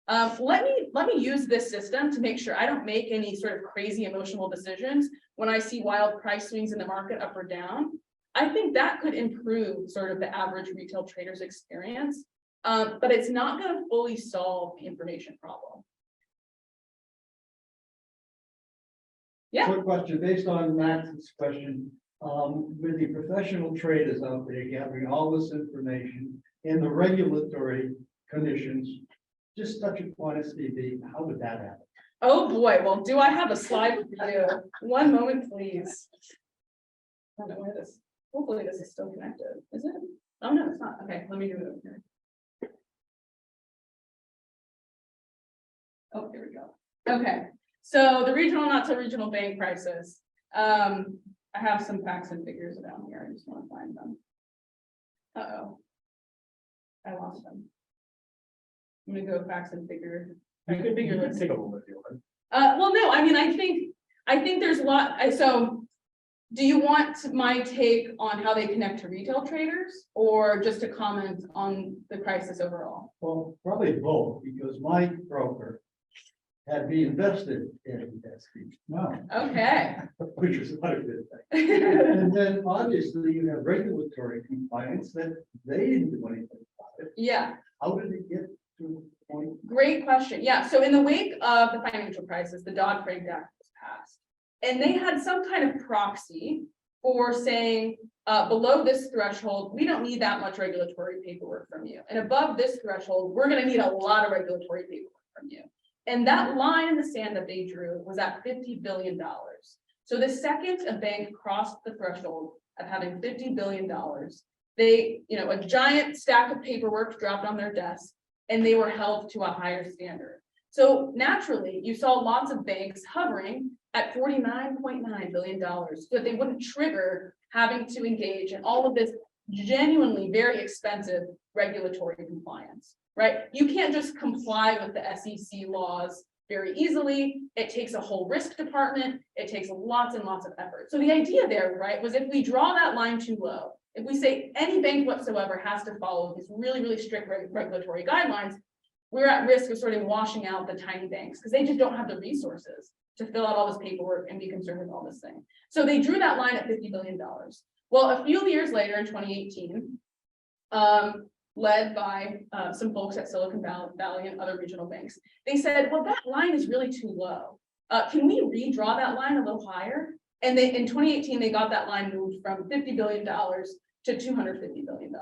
Let me use this system to make sure I don't make any sort of crazy emotional decisions when I see wild price swings in the market up or down. I think that could improve sort of the average retail trader's experience, but it's not going to fully solve the information problem. Yeah. Quick question, based on Max's question, with the professional traders out there gathering all this information and the regulatory conditions, just touch upon SVB, how would that happen? Oh boy, well, do I have a slide for you? One moment, please. I don't know where this, hopefully this is still connected, is it? Oh, no, it's not. Okay, let me do it over here. Oh, here we go. Okay, so the regional, not so regional bank crisis. I have some facts and figures down here. I just want to find them. Uh-oh. I lost them. I'm gonna go facts and figures. You could take a little bit, if you want. Well, no, I mean, I think there's a lot. So do you want my take on how they connect to retail traders, or just to comment on the crisis overall? Well, probably both, because my broker had me invested in SVB. No. Okay. Which is not a good thing. And then obviously you have regulatory compliance that they didn't do anything about it. Yeah. How did it get to the point? Great question. Yeah, so in the wake of the financial crisis, the Dodd-Frank Act was passed, and they had some kind of proxy for saying, below this threshold, we don't need that much regulatory paperwork from you, and above this threshold, we're going to need a lot of regulatory paperwork from you. And that line in the sand that they drew was at $50 billion. So the second a bank crossed the threshold of having $50 billion, they, a giant stack of paperwork dropped on their desk, and they were held to a higher standard. So naturally, you saw lots of banks hovering at $49.9 billion, so that they wouldn't trigger having to engage in all of this genuinely very expensive regulatory compliance, right? You can't just comply with the SEC laws very easily. It takes a whole risk department. It takes lots and lots of effort. So the idea there, right, was if we draw that line too low, if we say any bank whatsoever has to follow these really, really strict regulatory guidelines, we're at risk of sort of washing out the tiny banks because they just don't have the resources to fill out all this paperwork and be concerned with all this thing. So they drew that line at $50 billion. Well, a few years later in 2018, led by some folks at Silicon Valley and other regional banks, they said, well, that line is really too low. Can we redraw that line a little higher? And in 2018, they got that line moved from $50 billion to $250 billion.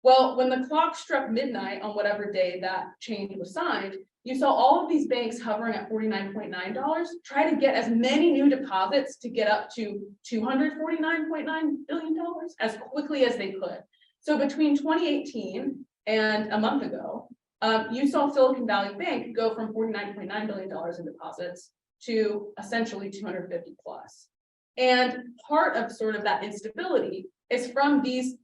Well, when the clock struck midnight on whatever day that change was signed, you saw all of these banks hovering at $49.9, try to get as many new deposits to get up to $249.9 billion as quickly as they could. So between 2018 and a month ago, you saw Silicon Valley Bank go from $49.9 billion in deposits to essentially 250 plus. And part of sort of that instability is from these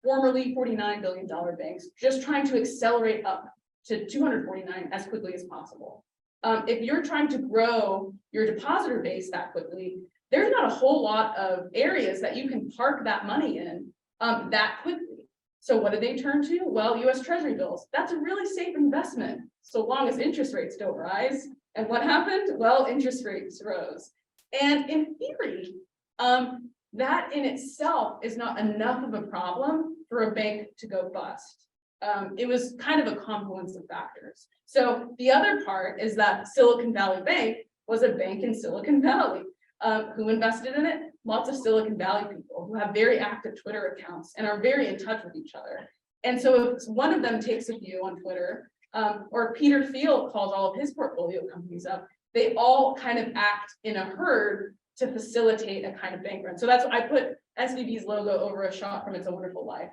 formerly $49 billion banks just trying to accelerate up to 249 as quickly as possible. If you're trying to grow your depositor base that quickly, there's not a whole lot of areas that you can park that money in that quickly. So what did they turn to? Well, US Treasury bills. That's a really safe investment, so long as interest rates don't rise. And what happened? Well, interest rates rose. And in theory, that in itself is not enough of a problem for a bank to go bust. It was kind of a confluence of factors. So the other part is that Silicon Valley Bank was a bank in Silicon Valley. Who invested in it? Lots of Silicon Valley people who have very active Twitter accounts and are very in touch with each other. And so if one of them takes a view on Twitter, or Peter Thiel calls all of his portfolio companies up, they all kind of act in a herd to facilitate a kind of bank run. So that's why I put SVB's logo over a shot from It's a Wonderful Life.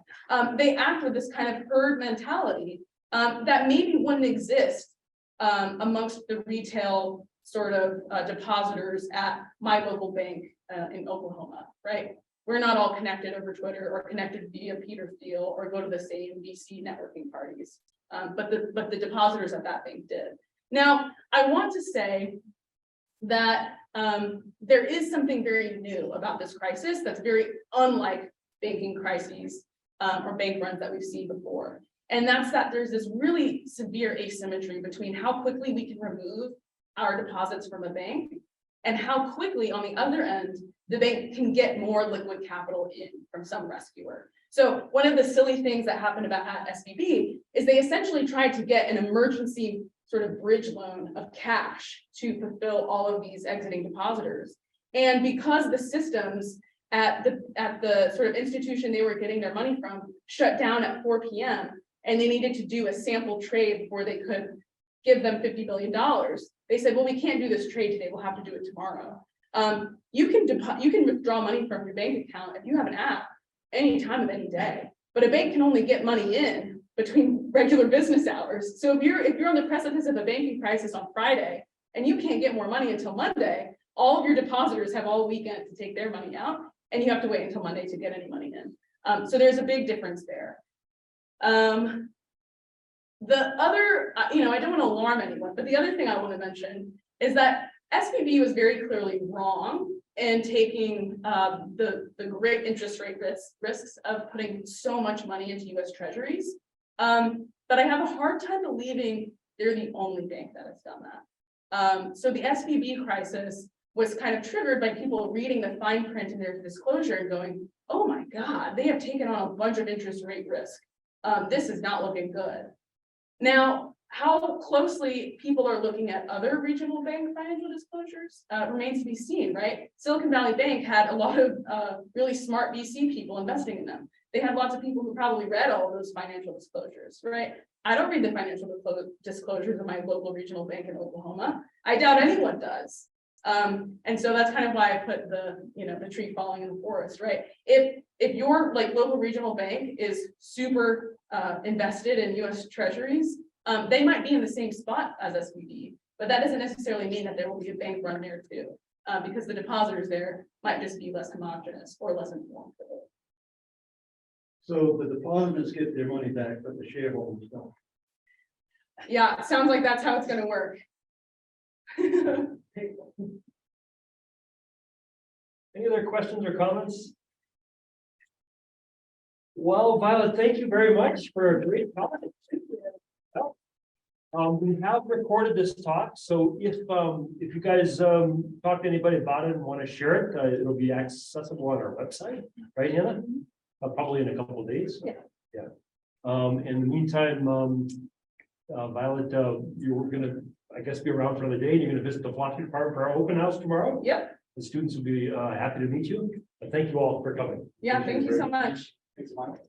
They act with this kind of herd mentality that maybe wouldn't exist amongst the retail sort of depositors at my local bank in Oklahoma, right? We're not all connected over Twitter or connected via Peter Thiel or go to the same VC networking parties, but the depositors at that bank did. Now, I want to say that there is something very new about this crisis that's very unlike banking crises or bank runs that we've seen before. And that's that there's this really severe asymmetry between how quickly we can remove our deposits from a bank and how quickly on the other end, the bank can get more liquid capital in from some rescuer. So one of the silly things that happened at SVB is they essentially tried to get an emergency sort of bridge loan of cash to fulfill all of these exiting depositors. And because the systems at the sort of institution they were getting their money from shut down at 4 p.m. and they needed to do a sample trade before they could give them $50 billion. They said, well, we can't do this trade today. We'll have to do it tomorrow. You can withdraw money from your bank account if you have an app any time of any day, but a bank can only get money in between regular business hours. So if you're on the precipice of a banking crisis on Friday and you can't get more money until Monday, all of your depositors have all weekend to take their money out, and you have to wait until Monday to get any money in. So there's a big difference there. The other, I don't want to alarm anyone, but the other thing I want to mention is that SVB was very clearly wrong in taking the great interest rate risks of putting so much money into US Treasuries. But I have a hard time believing they're the only bank that has done that. So the SVB crisis was kind of triggered by people reading the fine print in their disclosure and going, oh my God, they have taken on a bunch of interest rate risk. This is not looking good. Now, how closely people are looking at other regional bank financial disclosures remains to be seen, right? Silicon Valley Bank had a lot of really smart VC people investing in them. They had lots of people who probably read all of those financial disclosures, right? I don't read the financial disclosures of my local regional bank in Oklahoma. I doubt anyone does. And so that's kind of why I put the tree falling in the forest, right? If your local regional bank is super invested in US Treasuries, they might be in the same spot as SVB, but that doesn't necessarily mean that there will be a bank run there too, because the depositors there might just be less homogenous or less informed. So the depositors get their money back, but the shareholders don't. Yeah, it sounds like that's how it's going to work. Any other questions or comments? Well, Violet, thank you very much for a great talk. We have recorded this talk, so if you guys talk to anybody about it and want to share it, it'll be accessible on our website, right, Hannah? Probably in a couple of days. Yeah. In the meantime, Violet, you're gonna, I guess, be around for another day. You're gonna visit the philosophy department for our open house tomorrow. Yep. The students will be happy to meet you. Thank you all for coming. Yeah, thank you so much. Thanks, Mike.